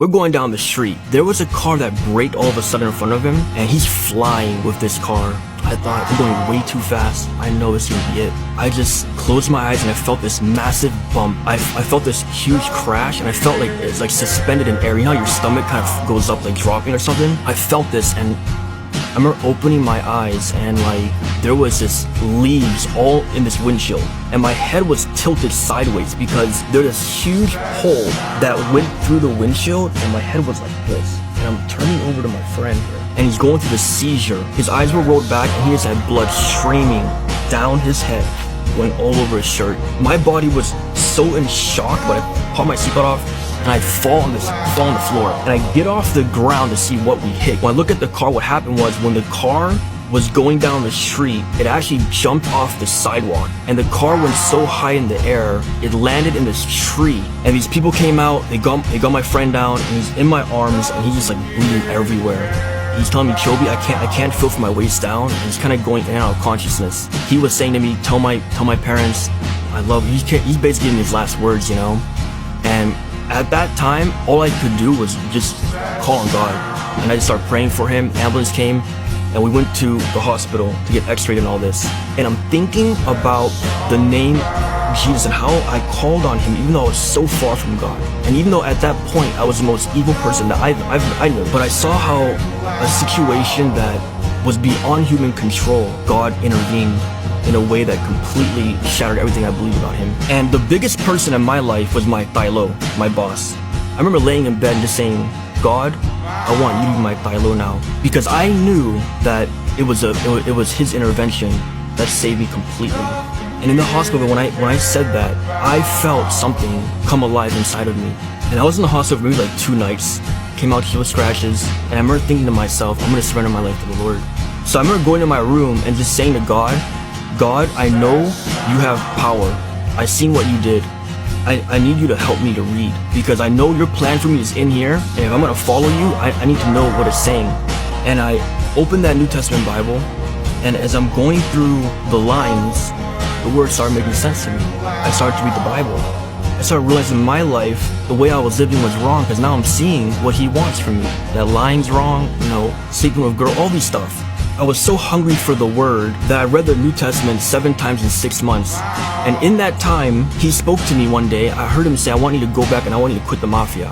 We're going down the street. There was a car that braked all of a sudden in front of him, and he's flying with this car. I thought, I'm going way too fast. I know it's gonna be it. I just closed my eyes and I felt this massive bump. I felt this huge crash, and I felt like it's like suspended in air. You know how your stomach kind of goes up like dropping or something? I felt this, and I remember opening my eyes and like there was this leaves all in this windshield, and my head was tilted sideways because there's this huge hole that went through the windshield, and my head was like this. And I'm turning over to my friend here, and he's going through the seizure. His eyes were rolled back and he just had blood streaming down his head, went all over his shirt. My body was so in shock, but I popped my seatbelt off and I fall on the floor, and I get off the ground to see what we hit. When I look at the car, what happened was when the car was going down the street, it actually jumped off the sidewalk, and the car went so high in the air, it landed in this tree. And these people came out, they got my friend down, and he's in my arms, and he's just like bleeding everywhere. He's telling me, Chobi, I can't feel from my waist down, and he's kind of going in and out of consciousness. He was saying to me, tell my parents I love you. He's basically giving me his last words, you know. And at that time, all I could do was just call on God, and I just started praying for him. Ambulance came, and we went to the hospital to get x-rayed and all this. And I'm thinking about the name Jesus and how I called on him even though I was so far from God. And even though at that point I was the most evil person that I knew. But I saw how a situation that was beyond human control, God intervened in a way that completely shattered everything I believed about him. And the biggest person in my life was my Thilo, my boss. I remember laying in bed and just saying, God, I want you to be my Thilo now, because I knew that it was his intervention that saved me completely. And in the hospital, when I said that, I felt something come alive inside of me. And I was in the hospital for maybe like 2 nights, came out heel scratches, and I remember thinking to myself, I'm gonna surrender my life to the Lord. So I remember going to my room and just saying to God, I know you have power. I seen what you did. I need you to help me to read, because I know your plan for me is in here, and if I'm gonna follow you, I need to know what it's saying. And I opened that New Testament Bible, and as I'm going through the lines, the words started making sense to me. I started to read the Bible. I started realizing my life, the way I was living was wrong, because now I'm seeing what he wants from me. That lying's wrong, you know, sleeping with girl, all these stuff. I was so hungry for the word that I read the New Testament 7 times in 6 months. And in that time, he spoke to me one day. I heard him say, I want you to go back and I want you to quit the mafia.